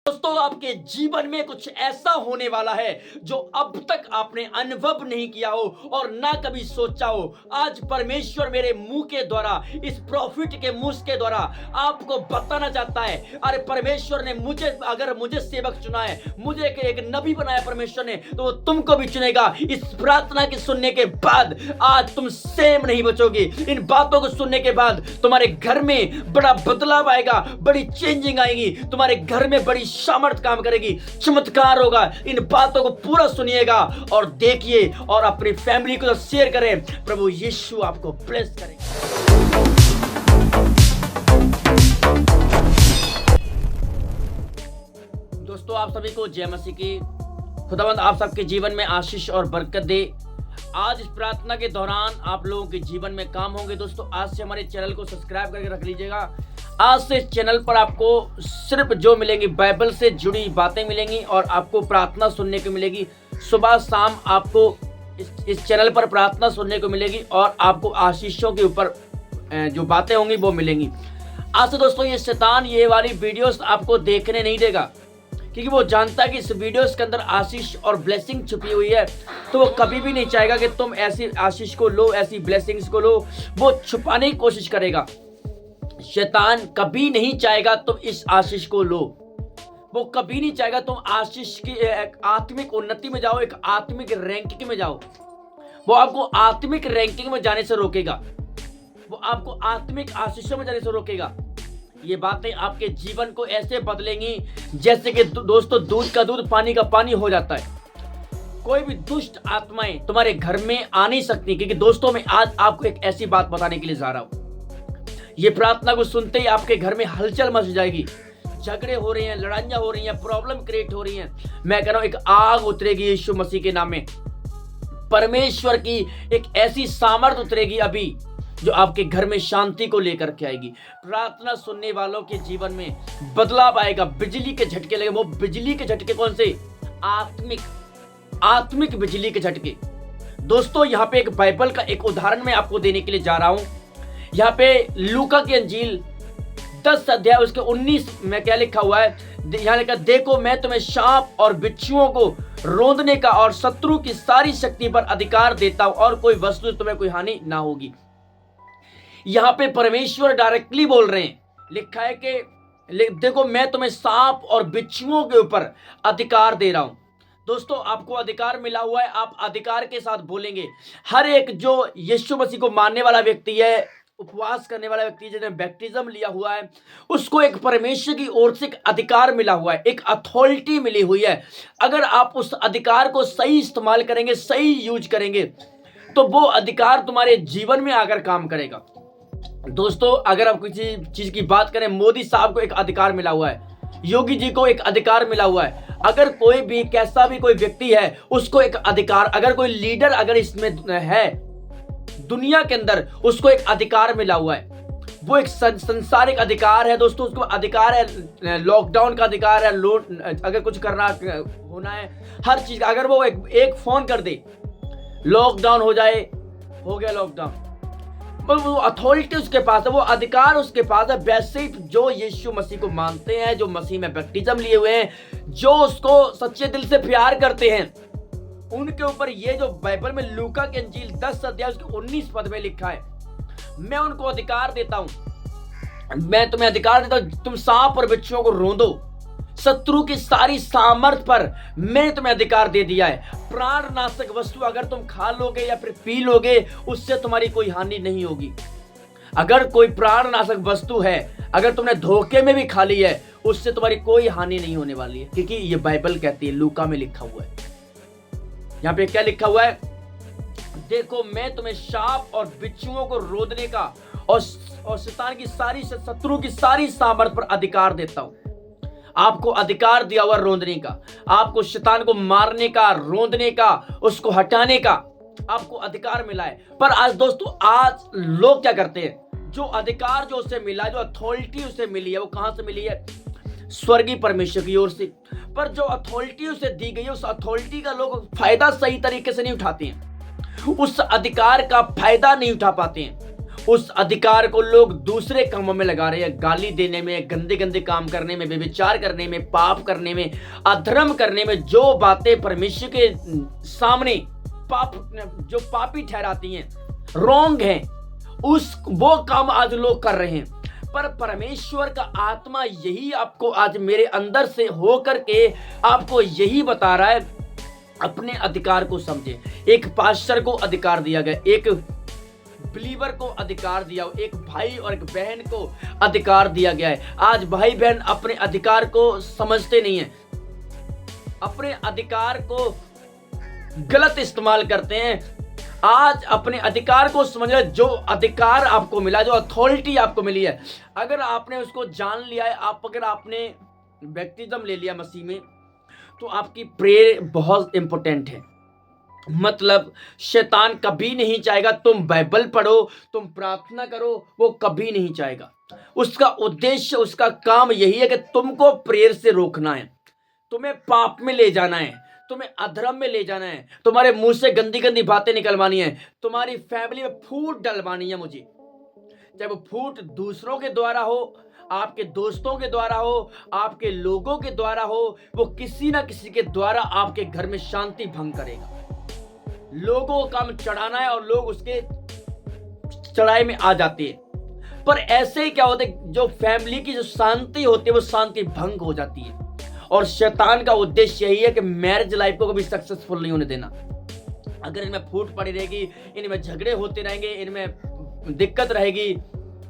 दोस्तों, आपके जीवन में कुछ ऐसा होने वाला है जो अब तक आपने अनुभव नहीं किया हो और ना कभी सोचा हो। आज परमेश्वर मेरे मुंह के द्वारा, इस प्रॉफिट के मुंह के द्वारा आपको बताना चाहता है। अरे परमेश्वर ने मुझे सेवक चुना है, मुझे एक नबी बनाया परमेश्वर ने, तो वो तुमको भी चुनेगा। इस प्रार्थना के सुनने के बाद आज तुम सेम नहीं बचोगे। इन बातों को सुनने के बाद तुम्हारे घर में बड़ा बदलाव आएगा, बड़ी चेंजिंग आएगी, तुम्हारे घर में बड़ी सामर्थ काम करेगी, चमत्कार होगा। इन बातों को पूरा सुनिएगा और देखिए और अपनी फैमिली को शेयर करें। प्रभु यीशु आपको ब्लेस करें। दोस्तों, आप सभी को जय मसीह की। खुदावंद आप सबके जीवन में आशीष और बरकत दे। आज इस प्रार्थना के दौरान आप लोगों के जीवन में काम होंगे। दोस्तों, आज से हमारे चैनल को सब्सक्राइब करके रख लीजिएगा। आज से इस चैनल पर आपको सिर्फ जो मिलेंगी बाइबल से जुड़ी बातें मिलेंगी और आपको प्रार्थना सुनने को मिलेगी। सुबह शाम आपको इस चैनल पर प्रार्थना सुनने को मिलेगी और आपको आशीषों के ऊपर जो बातें होंगी वो मिलेंगी। आज से दोस्तों ये शैतान ये वाली वीडियोस आपको देखने नहीं देगा, क्योंकि वो जानता है कि इस वीडियोस के अंदर आशीष और ब्लेसिंग छुपी हुई है। तो वो कभी भी नहीं चाहेगा कि तुम ऐसी आशीष को लो, ऐसी ब्लेसिंग्स को लो। वो छुपाने की कोशिश करेगा। शैतान कभी नहीं चाहेगा तुम इस आशीष को लो। वो कभी नहीं चाहेगा तुम आशीष की एक आत्मिक उन्नति में जाओ, एक आत्मिक रैंकिंग में जाओ। वो आपको आत्मिक रैंकिंग में जाने से रोकेगा। वो आपको आत्मिक आशीषों में जाने से रोकेगा। ये बातें आपके जीवन को ऐसे बदलेंगी जैसे कि दोस्तों दूध का दूध, पानी का पानी हो जाता है। कोई भी दुष्ट आत्माएं तुम्हारे घर में आ नहीं सकती, क्योंकि दोस्तों मैं आज आपको एक ऐसी बात बताने के लिए जा रहा हूं। ये प्रार्थना को सुनते ही आपके घर में हलचल मच जाएगी। झगड़े हो रहे हैं, लड़ाइयां हो रही हैं, प्रॉब्लम क्रिएट हो रही हैं। मैं कह रहा हूं एक आग उतरेगी यीशु मसीह के नाम में। परमेश्वर की एक ऐसी सामर्थ उतरेगी अभी जो आपके घर में शांति को लेकर के आएगी। प्रार्थना सुनने वालों के जीवन में बदलाव आएगा। बिजली के झटके लगे। वो बिजली के झटके कौन से? आत्मिक बिजली के झटके। दोस्तों, यहाँ पे एक बाइबल का एक उदाहरण मैं आपको देने के लिए जा रहा हूं। यहाँ पे लूका की अंजील 10 अध्याय उसके 19 में क्या लिखा हुआ है? यहाँ लिखा, देखो मैं तुम्हें सांप और बिच्छुओं को रौंदने का और शत्रु की सारी शक्ति पर अधिकार देता हूं और कोई वस्तु तुम्हें कोई हानि ना होगी। यहाँ पे परमेश्वर डायरेक्टली बोल रहे हैं। लिखा है कि देखो मैं तुम्हें सांप और बिच्छुओं के ऊपर अधिकार दे रहा हूं। दोस्तों, आपको अधिकार मिला हुआ है। आप अधिकार के साथ बोलेंगे। हर एक जो यीशु मसीह को मानने वाला व्यक्ति है, उपवास करने वाला व्यक्ति जिसने बैप्टिज्म लिया हुआ है, उसको एक परमेश्वर की ओर से एक अधिकार मिला हुआ है, एक अथॉरिटी मिली हुई है। अगर आप उस अधिकार को सही इस्तेमाल करेंगे, सही यूज करेंगे, तो वो अधिकार तुम्हारे जीवन में आकर काम करेगा। दोस्तों, अगर आप किसी चीज की बात करें, मोदी साहब को एक अधिकार मिला हुआ है, योगी जी को एक अधिकार मिला हुआ है। अगर कोई भी कैसा भी कोई व्यक्ति है, उसको एक अधिकार, अगर कोई लीडर अगर इसमें है दुनिया के अंदर, उसको एक अधिकार मिला हुआ है। वो एक संसारिक अधिकार है। दोस्तों, उसको अधिकार है, लॉकडाउन का अधिकार है, अगर कुछ करना होना है, हर चीज का। अगर वो एक फोन कर दे, लॉकडाउन हो जाए, हो गया लॉकडाउन। वो अथॉरिटी उसके पास है, वो अधिकार उसके पास है। वैसे ही जो यीशु मसीह को मानते हैं, जो मसीह में बैप्टिज्म लिए हुए हैं, जो उसको सच्चे दिल से प्यार करते हैं, उनके ऊपर ये जो बाइबल में लूका की अंजील 10 अध्याय उसके 19 पद में लिखा है, मैं उनको अधिकार देता हूं। मैं तुम्हें अधिकार देता हूं, तुम सांप और बिच्छुओं को रौंदो, शत्रु की सारी सामर्थ पर मैंने तुम्हें अधिकार दे दिया है। प्राणनाशक वस्तु अगर तुम खा लोगे या फिर पी लोगे, उससे तुम्हारी कोई हानि नहीं होगी। अगर कोई प्राणनाशक वस्तु है, अगर तुमने धोखे में भी खा ली है, उससे तुम्हारी कोई हानि नहीं होने वाली है, क्योंकि ये बाइबल कहती है, लूका में लिखा हुआ है। यहाँ पे क्या लिखा हुआ है? देखो मैं तुम्हें सांप और बिच्छुओं को रोदने का और शैतान की सारी शत्रु की सारी सामर्थ पर अधिकार देता हूं। आपको अधिकार दिया हुआ रोंदने का, आपको शैतान को मारने का, रोंदने का, उसको हटाने का आपको अधिकार मिला है। पर आज दोस्तों, आज लोग क्या करते हैं? जो अधिकार जो उसे मिला, जो अथॉरिटी उसे मिली है, वो कहां से मिली है? स्वर्गीय परमेश्वर की ओर से। पर जो अथॉरिटी उसे दी गई है, उस अथॉरिटी का लोग फायदा सही तरीके से नहीं उठाते हैं, उस अधिकार का फायदा नहीं उठा पाते हैं। उस अधिकार को लोग दूसरे कामों में लगा रहे हैं, गाली देने में, गंदे गंदे काम करने में, व्यभिचार करने में, पाप करने में, अधर्म करने में। जो बातें परमेश्वर के सामने पाप, जो पापी ठहराती हैं, रॉन्ग हैं, वो काम आज लोग कर रहे हैं। पर परमेश्वर का आत्मा यही आपको आज मेरे अंदर से होकर के आपको यही बता रहा है, अपने अधिकार को समझे। एक पास्टर को अधिकार दिया गया, एक बिलीवर को अधिकार दिया, एक भाई और एक बहन को अधिकार दिया गया है। आज भाई बहन अपने अधिकार को समझते नहीं है, अपने अधिकार को गलत इस्तेमाल करते हैं। आज अपने अधिकार को समझना, जो अधिकार आपको मिला, जो अथॉरिटी आपको मिली है, अगर आपने उसको जान लिया है, अगर आपने बैप्टिज्म ले लिया मसीह में, तो आपकी प्रेयर बहुत इंपॉर्टेंट है। मतलब शैतान कभी नहीं चाहेगा तुम बाइबल पढ़ो, तुम प्रार्थना करो, वो कभी नहीं चाहेगा। उसका उद्देश्य, उसका काम यही है कि तुमको प्रेयर से रोकना है, तुम्हें पाप में ले जाना है, तुम्हें अधर्म में ले जाना है, तुम्हारे मुंह से गंदी गंदी बातें निकलवानी है, तुम्हारी फैमिली में फूट डलवानी है मुझे। चाहे वो फूट दूसरों के द्वारा हो, आपके दोस्तों के द्वारा हो, आपके लोगों के द्वारा हो, वो किसी ना किसी के द्वारा आपके घर में शांति भंग करेगा। लोगों को काम चढ़ाना है और लोग उसके चढ़ाई में आ जाते हैं। पर ऐसे ही क्या होता है, जो फैमिली की जो शांति होती है वो शांति भंग हो जाती है। और शैतान का उद्देश्य यही है कि मैरिज लाइफ को कभी सक्सेसफुल नहीं होने देना। अगर इनमें फूट पड़ी रहेगी, इनमें झगड़े होते रहेंगे, इनमें दिक्कत रहेगी,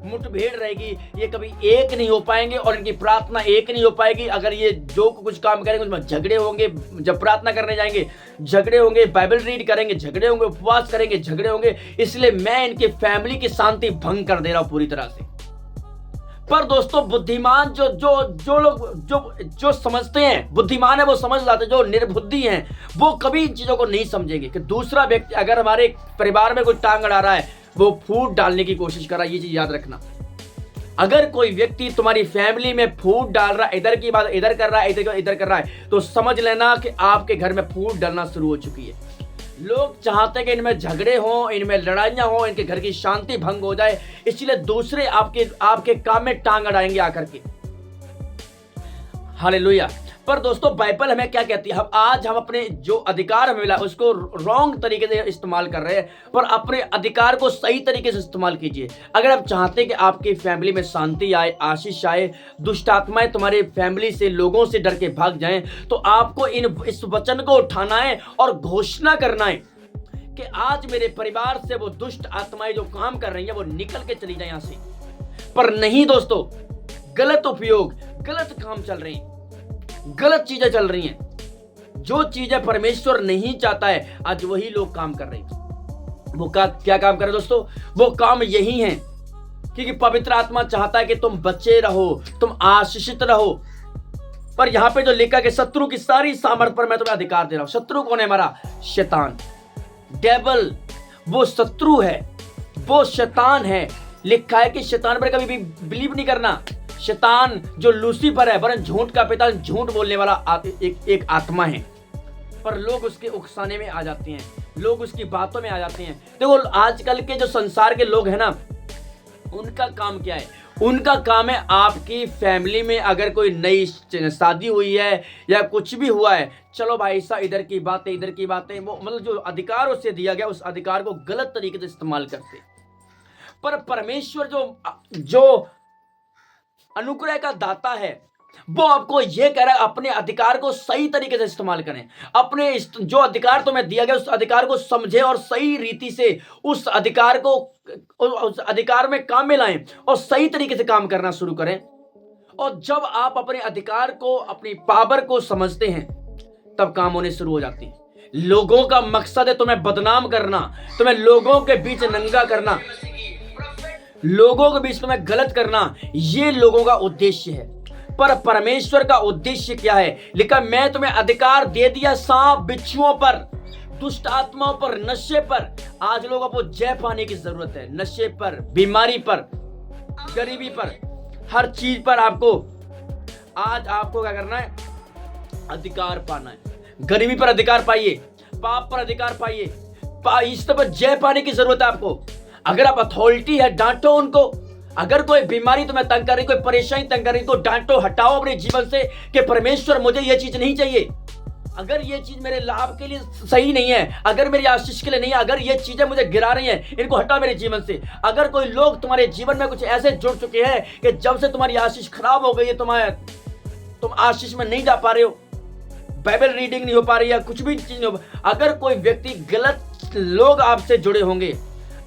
मुठभेड़ रहेगी, ये कभी एक नहीं हो पाएंगे और इनकी प्रार्थना एक नहीं हो पाएगी। अगर ये जो कुछ काम करेंगे उसमें झगड़े होंगे, जब प्रार्थना करने जाएंगे झगड़े होंगे, बाइबल रीड करेंगे झगड़े होंगे, उपवास करेंगे झगड़े होंगे। इसलिए मैं इनकी फैमिली की शांति भंग कर दे रहा हूं पूरी तरह से। पर दोस्तों बुद्धिमान जो लोग जो समझते हैं, बुद्धिमान है वो समझ लाते हैं। जो निर्बुद्धि हैं वो कभी इन चीजों को नहीं समझेंगे कि दूसरा व्यक्ति अगर हमारे परिवार में कोई टांग अड़ा रहा है, वो फूट डालने की कोशिश कर रहा है। ये चीज याद रखना, अगर कोई व्यक्ति तुम्हारी फैमिली में फूट डाल रहा है, इधर की बात इधर कर रहा है, इधर कर रहा है, तो समझ लेना कि आपके घर में फूट डालना शुरू हो चुकी है। लोग चाहते हैं कि इनमें झगड़े हों, इनमें लड़ाइयां हों, इनके घर की शांति भंग हो जाए, इसलिए दूसरे आपके काम में टांग अड़ाएंगे आकर के। हालेलुया। पर दोस्तों बाइबल हमें क्या कहती है, आज हम अपने जो अधिकार हमें मिला उसको रॉन्ग तरीके से इस्तेमाल कर रहे हैं। पर अपने अधिकार को सही तरीके से इस्तेमाल कीजिए। अगर आप चाहते हैं कि आपकी फैमिली में शांति आए, आशीष आए, दुष्ट आत्माएं तुम्हारे फैमिली से, लोगों से डर के भाग जाएं, तो आपको इस वचन को उठाना है और घोषणा करना है कि आज मेरे परिवार से वो दुष्ट आत्माएं जो काम कर रही हैं वो निकल के चली जाए यहां से। पर नहीं दोस्तों, गलत उपयोग, गलत काम चल रहे हैं, गलत चीजें चल रही हैं। जो चीजें परमेश्वर नहीं चाहता है आज वही लोग काम कर रहे हैं। वो क्या काम कर रहे हैं दोस्तों? वो काम यही है क्योंकि पवित्र आत्मा चाहता है कि तुम बचे रहो, तुम आशीषित रहो। पर यहां पे जो लिखा कि शत्रु की सारी सामर्थ पर मैं तुम्हें अधिकार दे रहा हूं। शत्रु कौन है? हमारा शैतान, डेविल। वो शत्रु है, वो शैतान है। लिखा है कि शैतान पर कभी भी बिलीव नहीं करना। शैतान जो लूसीफर है, वरन झूठ का पिता, झूठ बोलने वाला एक आत्मा है। पर लोग उसके उकसाने में आ जाते हैं, लोग उसकी बातों में आ जाते हैं। देखो आजकल के जो संसार के लोग हैं ना, उनका काम क्या है? उनका काम है आपकी फैमिली में अगर कोई नई शादी हुई है या कुछ भी हुआ है, चलो भाई साहब इधर की बातें, वो मतलब जो अधिकार उससे दिया गया उस अधिकार को गलत तरीके से इस्तेमाल करते। पर परमेश्वर जो अनुग्रह का दाता है वो आपको यह कह रहा है अपने अधिकार को सही तरीके से इस्तेमाल करें। अपने जो अधिकार तुम्हें दिया गया उस अधिकार को समझें और सही रीति से उस अधिकार में काम में लाएं और सही तरीके से काम करना शुरू करें। और जब आप अपने अधिकार को, अपनी पावर को समझते हैं, तब काम होने शुरू हो जाते हैं। लोगों का मकसद है तुम्हें बदनाम करना, तुम्हें लोगों के बीच नंगा करना, लोगों के बीच में गलत करना, ये लोगों का उद्देश्य है। पर परमेश्वर का उद्देश्य क्या है? लिखा मैं तुम्हें अधिकार दे दिया सांप बिच्छुओं पर, दुष्ट आत्माओं पर, नशे पर। आज लोगों को जय पाने की जरूरत है, नशे पर, बीमारी पर, गरीबी पर, हर चीज पर आज आपको क्या करना है? अधिकार पाना है। गरीबी पर अधिकार पाइए, पाप पर अधिकार पाइए, इस पर जय पाने की जरूरत है आपको। अगर आप अथॉरिटी है, डांटो उनको। अगर कोई बीमारी तुम्हें तंग कर रही, कोई परेशानी तंग कर रही, तो डांटो, हटाओ अपने जीवन से कि परमेश्वर मुझे ये चीज नहीं चाहिए। अगर ये चीज मेरे लाभ के लिए सही नहीं है, अगर मेरी आशीष के लिए नहीं है, अगर ये चीजें मुझे गिरा रही हैं, इनको हटाओ मेरे जीवन से। अगर कोई लोग तुम्हारे जीवन में कुछ ऐसे जुड़ चुके हैं कि जब से तुम्हारी आशीष खराब हो गई है, तुम आशीष में नहीं जा पा रहे हो, बाइबल रीडिंग नहीं हो पा रही है, कुछ भी चीज नहीं हो, अगर कोई व्यक्ति गलत लोग आपसे जुड़े होंगे,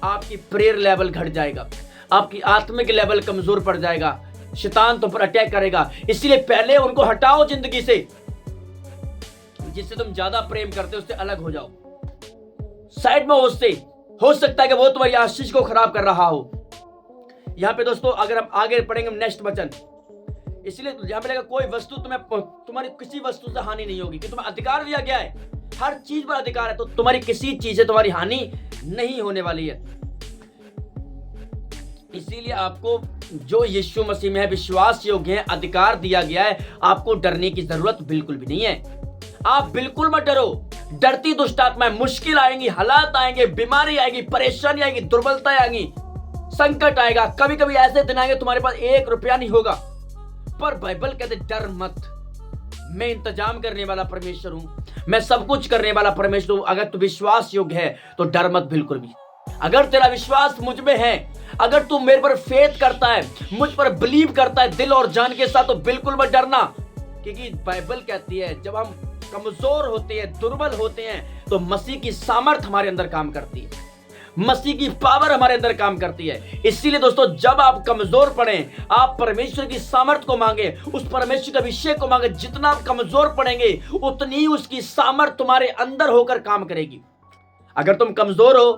आपकी प्रेयर लेवल घट जाएगा, आपकी आत्मिक लेवल कमजोर पड़ जाएगा, शैतान तुम पर अटैक करेगा। इसलिए पहले उनको हटाओ जिंदगी से। जिससे तुम ज्यादा प्रेम करते हो उससे अलग हो जाओ, साइड में उससे। हो सकता है कि वो तुम्हारी आशीष को खराब कर रहा हो। यहां पे दोस्तों अगर हम आगे पढ़ेंगे नेक्स्ट वचन, इसलिए यहां पे लगा कोई वस्तु तुम्हारी किसी वस्तु से हानि नहीं होगी, कि तुम्हें अधिकार दिया गया है, हर चीज पर अधिकार है, तो तुम्हारी किसी चीज से तुम्हारी हानि नहीं होने वाली है। इसीलिए आपको जो यीशु मसीह में है विश्वास योग्य है, अधिकार दिया गया है, आपको डरने की जरूरत बिल्कुल भी नहीं है। आप बिल्कुल मत डरो। डरती दुष्ट आत्माएं, मुश्किल आएंगी, हालात आएंगे, बीमारी आएगी, परेशानी आएगी, दुर्बलता आएगी, संकट आएगा, कभी कभी ऐसे दिन आएंगे तुम्हारे पास 1 रुपया नहीं होगा, पर बाइबल कहते डर मत, मैं इंतजाम करने वाला परमेश्वर हूं, मैं सब कुछ करने वाला परमेश्वर हूं। अगर तू विश्वास योग्य है तो डर मत बिल्कुल भी। अगर तेरा विश्वास मुझ में है, अगर तू मेरे पर फेथ करता है, मुझ पर बिलीव करता है दिल और जान के साथ, तो बिल्कुल मत डरना। क्योंकि बाइबल कहती है जब हम कमजोर होते हैं, दुर्बल होते हैं, तो मसीह की सामर्थ हमारे अंदर काम करती है, मसीह की पावर हमारे अंदर काम करती है। इसीलिए दोस्तों जब आप कमजोर पड़े, आप परमेश्वर की सामर्थ को मांगे, उस परमेश्वर के अभिषेक को मांगे। जितना आप कमजोर पड़ेंगे उतनी उसकी सामर्थ तुम्हारे अंदर होकर काम करेगी। अगर तुम कमजोर हो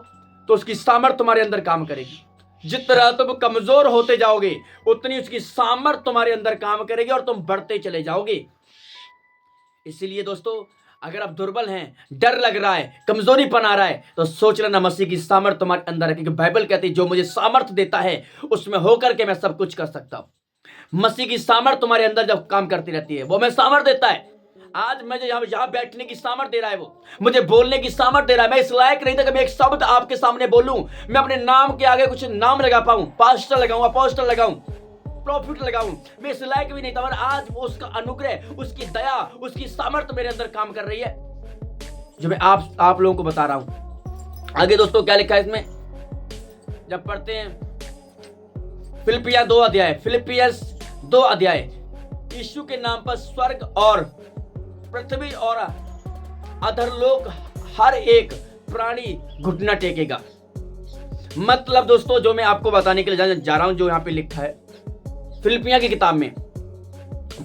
तो उसकी सामर्थ तुम्हारे अंदर काम करेगी। जितना तुम कमजोर होते जाओगे उतनी उसकी सामर्थ तुम्हारे अंदर काम करेगी और तुम बढ़ते चले जाओगे। इसीलिए दोस्तों अगर आप दुर्बल हैं, डर लग रहा है, कमजोरीपन आ रहा है, तो सोच लेना मसीह की सामर्थ तुम्हारे अंदर है। क्योंकि बाइबल कहती है जो मुझे सामर्थ देता है उसमें होकर के मैं सब कुछ कर सकता हूं। मसीह की सामर्थ तुम्हारे अंदर जब काम करती रहती है, वो मैं सामर्थ देता है। आज मुझे यहाँ बैठने की सामर्थ दे रहा है, वो मुझे बोलने की सामर्थ दे रहा है। मैं इस लायक नहीं था कि मैं एक शब्द आपके सामने बोलूं, मैं अपने नाम के आगे कुछ नाम लगा पाऊं, पास्टर लगाऊं, अपोस्टल लगाऊं, प्रॉफिट लगाऊं, मैं इस लायक भी नहीं था, पर आज वो उसका अनुग्रह, उसकी दया, उसकी सामर्थ मेरे अंदर काम कर रही है, जो मैं आप लोगों को बता रहा हूं। आगे दोस्तों क्या लिखा है इसमें, जब पढ़ते हैं फिलिपिया 2 अध्याय, फिलिपियंस 2 अध्याय, यीशु के नाम पर स्वर्ग और पृथ्वी और अधरलोक हर एक प्राणी घुटना टेकेगा। मतलब दोस्तों जो मैं आपको बताने के लिए जा रहा हूं, जो यहां पे लिखा है फिलिपिया की किताब में,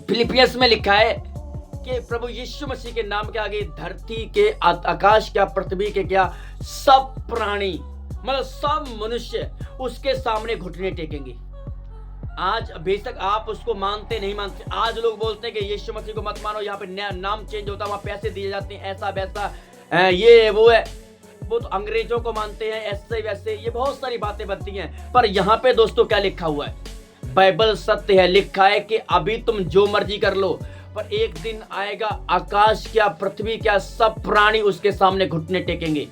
फिलिपियंस में लिखा है कि प्रभु यीशु मसीह के नाम के आगे धरती के, आकाश क्या, पृथ्वी के क्या, सब प्राणी, मतलब सब मनुष्य उसके सामने घुटने टेकेंगे। आज बेशक आप उसको मानते नहीं मानते, आज लोग बोलते हैं कि यीशु मसीह को मत मानो, यहाँ पे नाम चेंज होता है, वहां पैसे दिए जाते हैं, ऐसा वैसा, ये वो है, वो तो अंग्रेजों को मानते हैं, ऐसे वैसे, ये बहुत सारी बातें बनती हैं। पर यहाँ पे दोस्तों क्या लिखा हुआ है, बाइबल सत्य है, लिखा है कि अभी तुम जो मर्जी कर लो, पर एक दिन आएगा आकाश क्या, पृथ्वी क्या, सब प्राणी उसके सामने घुटने टेकेंगे,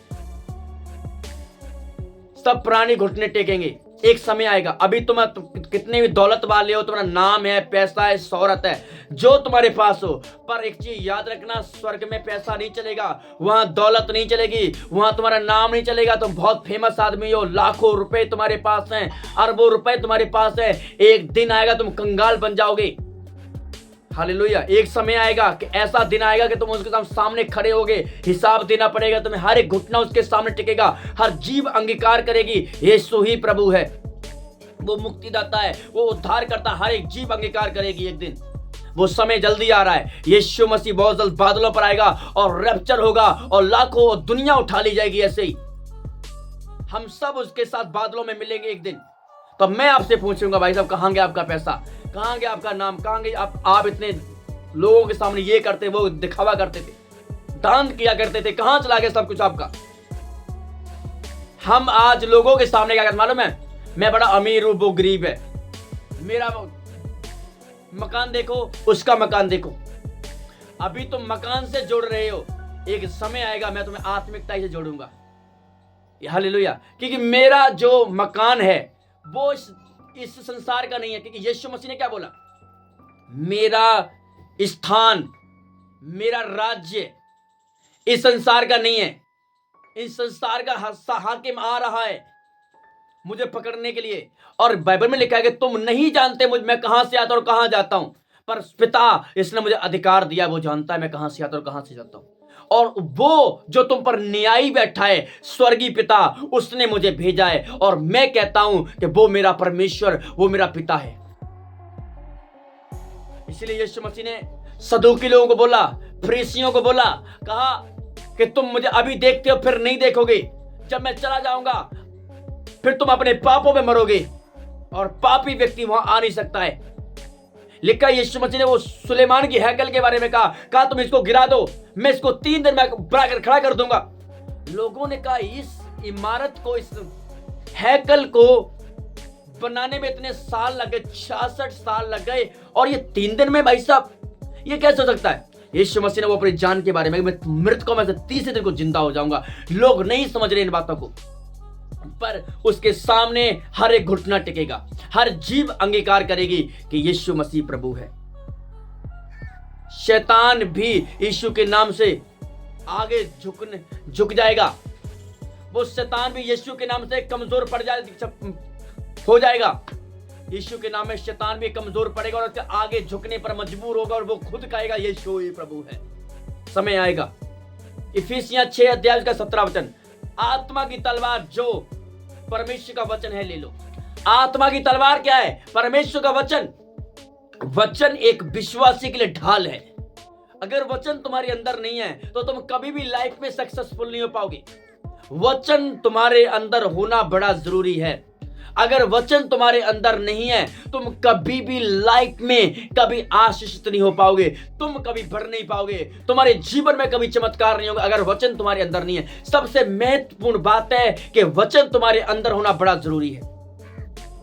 सब प्राणी घुटने टेकेंगे। एक समय आएगा, अभी तुम कितने भी दौलत वाले हो, तुम्हारा नाम है, पैसा है, शोहरत है, जो तुम्हारे पास हो, पर एक चीज याद रखना, स्वर्ग में पैसा नहीं चलेगा, वहां दौलत नहीं चलेगी, वहां तुम्हारा नाम नहीं चलेगा। तुम बहुत फेमस आदमी हो, लाखों रुपए तुम्हारे पास हैं, अरबों रुपए तुम्हारे पास है, एक दिन आएगा तुम कंगाल बन जाओगे। हालेलुया। एक समय आएगा कि ऐसा दिन आएगा कि तुम उसके सामने खड़े होगे, हिसाब देना पड़ेगा तुम्हें, हर एक घुटना उसके सामने टिकेगा, हर जीव अंगीकार करेगी यीशु ही प्रभु है, वो मुक्तिदाता है, वो उद्धार करता, हर एक जीव अंगीकार करेगी एक दिन। वो समय जल्दी आ रहा है, यीशु मसीह बहुत जल्द बादलों पर आएगा और रैप्चर होगा और लाखों दुनिया उठा ली जाएगी। ऐसे ही हम सब उसके साथ बादलों में मिलेंगे एक दिन। तो मैं आपसे पूछूंगा, भाई साहब कहां गया आपका पैसा, कहां गया आपका नाम, कहां गए आप इतने लोगों के सामने ये करते, वो दिखावा करते थे, दान किया करते थे, कहां चला गया सब कुछ आपका। हम आज लोगों के सामने क्या करते मालूम है, मैं बड़ा अमीर हूं, वो गरीब है, मेरा मकान देखो, उसका मकान देखो। अभी तुम मकान से जोड़ रहे हो, एक समय आएगा मैं तुम्हें आत्मिकता से जोड़ूंगा। हालेलुया। क्योंकि मेरा जो मकान है वो इस संसार का नहीं है, क्योंकि यीशु मसीह ने क्या बोला, मेरा स्थान, मेरा राज्य इस संसार का नहीं है। इस संसार का हाकिम आ रहा है मुझे पकड़ने के लिए। और बाइबल में लिखा है कि तुम नहीं जानते मैं कहां से आता और कहां जाता हूं, पर पिता इसने मुझे अधिकार दिया, वो जानता है मैं कहां से आता और कहां से जाता हूं। और वो जो तुम पर न्यायी बैठा है, स्वर्गीय पिता, उसने मुझे भेजा है। और मैं कहता हूं कि वो मेरा परमेश्वर, वो मेरा पिता है। इसलिए यीशु मसीह ने सदूकी लोगों को बोला, फरीसियों को बोला, कहा कि तुम मुझे अभी देखते हो फिर नहीं देखोगे, जब मैं चला जाऊंगा फिर तुम अपने पापों में मरोगे, और पापी व्यक्ति वहां आ नहीं सकता है। लिखा यीशु मसीह ने वो सुलेमान की हैकल के बारे में कहा तुम इसको गिरा दो, मैं इसको 3 दिन में बनाकर खड़ा कर दूंगा। लोगों ने कहा इस इमारत को, इस हैकल को बनाने में इतने साल लग गए, 66 साल लग गए, और ये 3 दिन में, भाई साहब ये कैसे हो सकता है? यीशु मसीह ने वो अपनी जान के बारे में, मैं मृतकों में से 3 दिन को जिंदा हो जाऊंगा। लोग नहीं समझ रहे इन बातों को, पर उसके सामने हर एक घुटना टिकेगा, हर जीव अंगीकार करेगी कि यीशु मसीह प्रभु है। शैतान भी यीशु के नाम से आगे झुक जाएगा। वो शैतान भी यीशु के नाम से कमजोर हो जाएगा। यीशु के नाम में शैतान भी कमजोर पड़ेगा और उसके आगे झुकने पर मजबूर होगा, और वो खुद कहेगा यीशु ही प्रभु है। समय आएगा। इफिसियां 6 अध्याय का 17 वचन, आत्मा की तलवार जो परमेश्वर का वचन है ले लो। आत्मा की तलवार क्या है? परमेश्वर का वचन। वचन एक विश्वासी के लिए ढाल है। अगर वचन तुम्हारे अंदर नहीं है तो तुम कभी भी लाइफ में सक्सेसफुल नहीं हो पाओगे। वचन तुम्हारे अंदर होना बड़ा जरूरी है। अगर वचन तुम्हारे अंदर नहीं है, तुम कभी भी लाइफ में कभी आशीषित नहीं हो पाओगे, तुम कभी बढ़ नहीं पाओगे, तुम्हारे जीवन में कभी चमत्कार नहीं होगा अगर वचन तुम्हारे अंदर नहीं है। सबसे महत्वपूर्ण बात है कि वचन तुम्हारे अंदर होना बड़ा जरूरी है।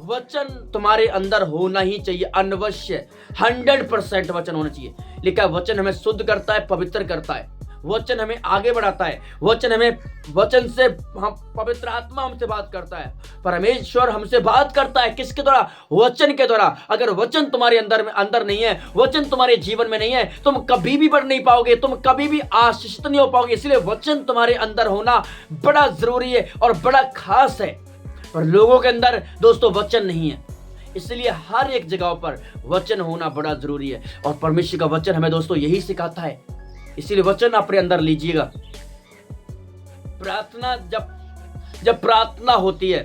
वचन तुम्हारे अंदर होना ही चाहिए, अनवश्य 100% वचन होना चाहिए। लिखा वचन हमें शुद्ध करता है, पवित्र करता है। वचन हमें आगे बढ़ाता है। वचन से हम, पवित्र आत्मा हमसे बात करता है, परमेश्वर हमसे बात करता है। किसके द्वारा? वचन के द्वारा। अगर वचन तुम्हारे अंदर नहीं है, वचन तुम्हारे जीवन में नहीं है, तुम कभी भी बढ़ नहीं पाओगे, तुम कभी भी आशीषित नहीं हो पाओगे। इसलिए वचन तुम्हारे अंदर होना बड़ा जरूरी है और बड़ा खास है। पर लोगों के अंदर दोस्तों वचन नहीं है, इसलिए हर एक जगह पर वचन होना बड़ा जरूरी है। और परमेश्वर का वचन हमें दोस्तों यही सिखाता है। इसीलिए वचन अपने अंदर लीजिएगा। प्रार्थना, जब प्रार्थना होती है,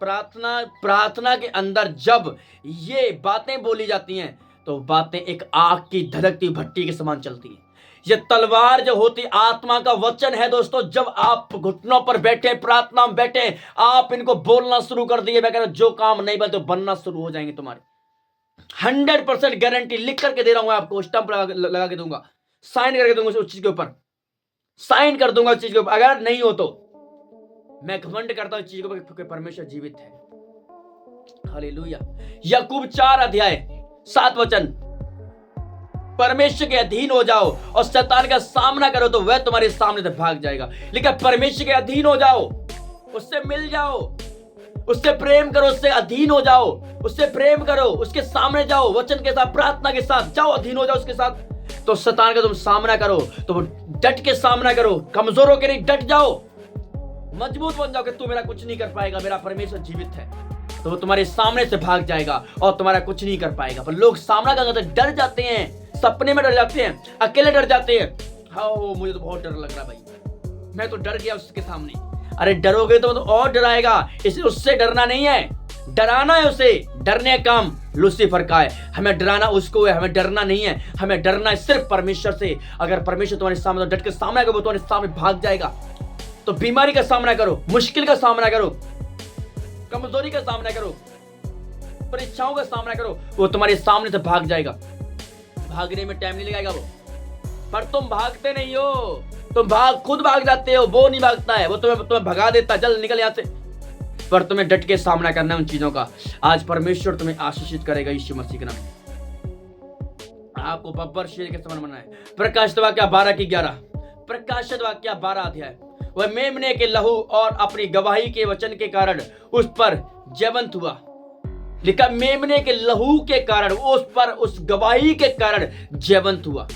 प्रार्थना के अंदर जब ये बातें बोली जाती हैं, तो बातें एक आग की धधकती भट्टी के समान चलती है। ये तलवार जो होती आत्मा का वचन है दोस्तों। जब आप घुटनों पर बैठे, प्रार्थना में बैठे, आप इनको बोलना शुरू कर दिए, मैं कह रहा हूं जो काम नहीं बनते बनना शुरू हो जाएंगे तुम्हारे। 100% गारंटी लिख करके दे रहा हूं आपको, स्टंप लगा के दूंगा, साइन करके दूंगा उस चीज के ऊपर, साइन कर दूंगा उस चीज के ऊपर। अगर नहीं हो तो मैं घमंड करता हूं इस चीज के ऊपर क्योंकि परमेश्वर जीवित है। हालेलुया। याकूब 4 अध्याय 7 वचन, परमेश्वर के अधीन हो जाओ और शैतान का सामना करो तो वह तुम्हारे सामने से भाग जाएगा। लिखा परमेश्वर के अधीन हो जाओ, उससे मिल जाओ, उससे प्रेम करो, उससे अधीन हो जाओ, उससे प्रेम करो, उसके सामने जाओ, वचन के साथ, प्रार्थना के साथ जाओ, अधीन हो जाओ उसके साथ। तो शैतान का तुम सामना करो, तो डट के सामना करो, कमजोर होकर नहीं, डट जाओ, मजबूत बन जाओ कि तू मेरा कुछ नहीं कर पाएगा, मेरा परमेश्वर जीवित है। तो वो तुम्हारे सामने से भाग जाएगा और तुम्हारा कुछ नहीं कर पाएगा। पर लोग सामना करते डर जाते हैं, सपने में डर जाते हैं, अकेले डर जाते हैं। हाँ मुझे तो बहुत डर लग रहा भाई, मैं तो डर गया उसके सामने। अरे डरोगे तो और डराएगा, इसलिए उससे डरना नहीं है, डराना है उसे। डरने का काम लूसीफर का है, हमें डराना उसको है, हमें डरना नहीं है। हमें डरना है सिर्फ परमेश्वर से। अगर परमेश्वर तुम्हारे सामने डट के सामना करो, तुम्हारे सामने भाग जाएगा। तो बीमारी का सामना करो, मुश्किल का सामना करो, कमजोरी का सामना करो, परीक्षाओं का सामना करो, वो तुम्हारे सामने से भाग जाएगा। भागने में टाइम नहीं लगेगा वो, पर तुम भागते नहीं हो, तुम खुद भाग जाते हो, वो नहीं भागता है, वो तुम्हें भगा देता है, चल निकल यहां से। पर तुम्हें डट के सामना करना है उन चीजों का। आज परमेश्वर तुम्हें आशीषित करेगा यीशु मसीह के नाम। आपको बब्बर शेर के समान बनना है। प्रकाशित वाक्य 12 की 11, प्रकाशित वाक्य 12 अध्याय वह मेमने के लहू और अपनी गवाही के वचन के कारण उस पर जयवंत हुआ। लिखा मेमने के लहू के कारण उस पर उस गवाही के कारण जयवंत हुआ।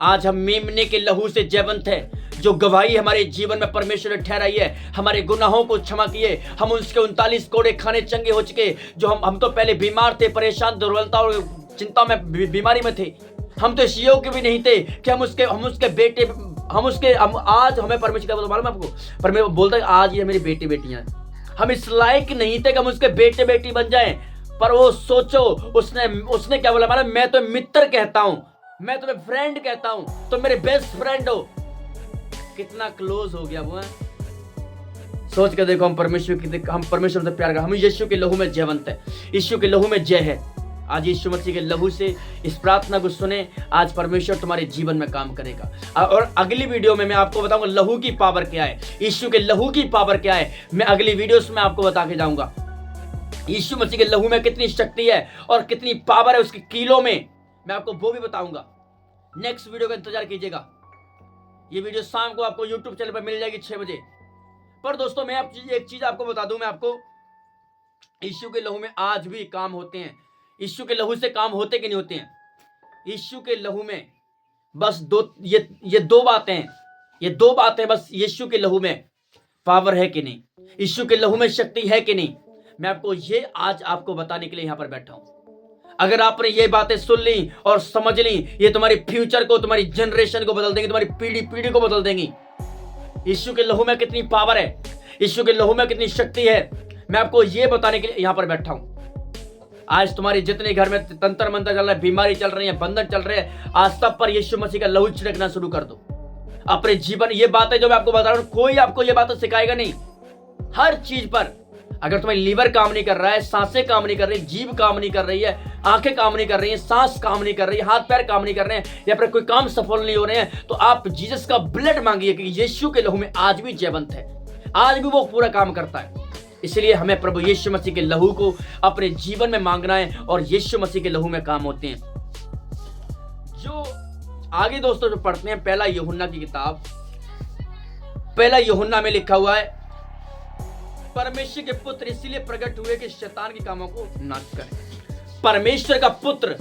आज हम मेमने के लहू से जयवंत है, जो गवाही हमारे जीवन में परमेश्वर ने ठहराई है। हमारे गुनाहों को क्षमा किए, हम उसके 39 कोड़े खाने चंगे हो चुके। जो हम तो पहले बीमार थे, परेशान, दुर्बलता और चिंता में, बीमारी में थे। हम तो इस योग्य भी नहीं थे कि हम उसके बेटे, आज हमें परमेश्वर क्या मालूम है आपको? परमेश्वर बोलता है आज ये मेरी बेटे बेटियां हैं। हम इस लायक नहीं थे कि हम उसके बेटे बेटी बन जाएं, पर वो सोचो उसने क्या बोला? मालूम, मैं तो मित्र कहता हूं, मैं तुम्हें फ्रेंड कहता हूं, तुम मेरे बेस्ट फ्रेंड हो। कितना क्लोज हो गया वो है। सोच के देखो, हम परमेश्वर से प्यार कर, हम यीशु के लहू में जयवंत है, यीशु के लहू में जय है। आज यीशु मसीह के लहू से इस प्रार्थना को सुने, आज परमेश्वर तुम्हारे जीवन में काम करेगा। और अगली वीडियो में मैं आपको बताऊंगा लहू की पावर क्या है, यीशु के लहू की पावर क्या है। मैं अगली वीडियोस में आपको बता के जाऊंगा यीशु मसीह के लहू में कितनी शक्ति है और कितनी पावर है उसके कीलों में, मैं आपको वो भी बताऊंगा। नेक्स्ट वीडियो का इंतजार कीजिएगा। ये वीडियो शाम को आपको यूट्यूब चैनल पर मिल जाएगी 6 बजे। पर दोस्तों मैं एक चीज आपको बता दूं, मैं आपको यीशु के लहू में आज भी काम होते हैं। यीशु के लहू से काम होते कि नहीं होते हैं? यीशु के लहू में बस ये दो बातें हैं, ये दो बातें बस। यीशु के लहू में पावर है कि नहीं, यीशु के लहू में शक्ति है कि नहीं, मैं आपको ये आज आपको बताने के लिए यहां पर बैठा हूं। अगर आपने ये बातें सुन ली और समझ ली, ये तुम्हारी फ्यूचर को, तुम्हारी जनरेशन को बदल देंगी, तुम्हारी पीढ़ी को बदल देंगी। यीशु के लहू में कितनी पावर है, यीशु के लहू में कितनी शक्ति है, मैं आपको ये बताने के लिए यहां पर बैठा हूं। आज तुम्हारे जितने घर में तंत्र मंत्र चल रहा है, बीमारी चल रही है, बंधन चल रहे हैं, आज सब पर यीशु मसीह का लहू छिड़कना शुरू कर दो अपने जीवन। ये बातें जो मैं आपको बता रहा हूं, कोई आपको ये बातें सिखाएगा नहीं। हर चीज पर, अगर तुम्हारी लीवर काम नहीं कर रहा है, सांसें काम नहीं कर रही, जीभ काम नहीं कर रही है, आंखें काम नहीं कर रही हैं, सांस काम नहीं कर रही है, हाथ पैर काम नहीं कर रहे हैं, या फिर कोई काम सफल नहीं हो रहे हैं, तो आप जीसस का ब्लड मांगिए कि यीशु के लहू में आज भी जयवंत है, आज भी वो पूरा काम करता है। इसलिए हमें प्रभु यीशु मसीह के लहू को अपने जीवन में मांगना है और यीशु मसीह के लहू में काम होते हैं। जो आगे दोस्तों जो पढ़ते हैं, पहला यूहन्ना की किताब, पहला यूहन्ना में लिखा हुआ है, परमेश्वर के पुत्र इसीलिए प्रकट हुए कि शैतान के कामों को नाश करें। परमेश्वर का पुत्र,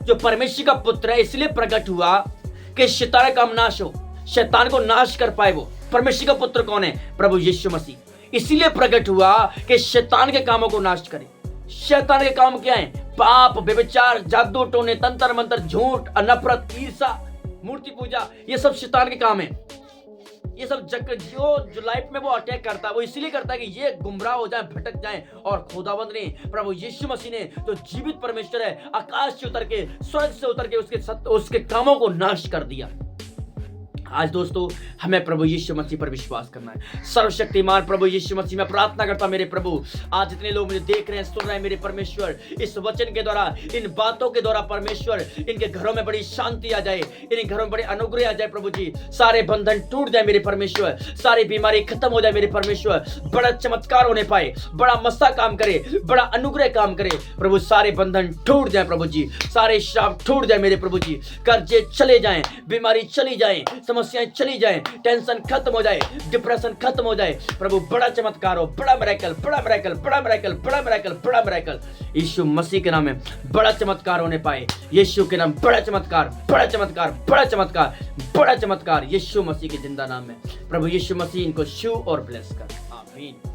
जो परमेश्वर का पुत्र है, इसलिए प्रकट हुआ कि शैतान का काम नाश हो, शैतान को नाश कर पाए। वो परमेश्वर का पुत्र कौन है? प्रभु यीशु मसीह। इसीलिए प्रकट हुआ कि शैतान के कामों को नाश करे। शैतान के काम क्या है? पाप, व्यभिचार, जादू टोने, तंत्र मंत्र, झूठ, नफरत, ईर्ष्या, मूर्ति पूजा, ये सब शैतान के काम है। ये सब जो लाइफ में वो अटैक करता है, वो इसलिए करता है कि ये गुमराह हो जाए, भटक जाए। और खुदावंद ने, प्रभु यीशु मसीह ने, जो जीवित परमेश्वर है, आकाश से उतर के, स्वर्ग से उतर के उसके कामों को नाश कर दिया। आज दोस्तों हमें प्रभु यीशु मसीह पर विश्वास करना है। सर्वशक्तिमान प्रभु यीशु मसीह, मैं प्रार्थना करता हूं मेरे प्रभु, आज जितने लोग मुझे देख रहे हैं, सुन रहे हैं मेरे परमेश्वर, इस वचन के द्वारा, इन बातों के द्वारा परमेश्वर, इनके घरों में बड़ी शांति आ जाए, इन घरों में बड़े अनुग्रह आ जाए प्रभु जी। सारे बंधन टूट जाए मेरे परमेश्वर, सारी बीमारी खत्म हो जाए मेरे परमेश्वर, बड़ा चमत्कार होने पाए, बड़ा मस्सा काम करे, बड़ा अनुग्रह काम करे प्रभु। सारे बंधन टूट जाए प्रभु जी, सारे श्राप टूट जाए मेरे प्रभु जी, कर्जे चले जाएं, बीमारी चली जाए, समस्याएं चली जाए, टेंशन खत्म हो जाए, डिप्रेशन खत्म हो जाए प्रभु। बड़ा चमत्कार हो, बड़ा मिरेकल, बड़ा मिरेकल, बड़ा मिरेकल, बड़ा मिरेकल, बड़ा मिरेकल यीशु मसीह के नाम में बड़ा चमत्कार होने पाए। यीशु के नाम बड़ा चमत्कार, बड़ा चमत्कार, बड़ा चमत्कार, बड़ा चमत्कार यीशु मसीह के जिंदा नाम में। प्रभु यीशु मसीह इनको छू और ब्लेस कर। आमीन।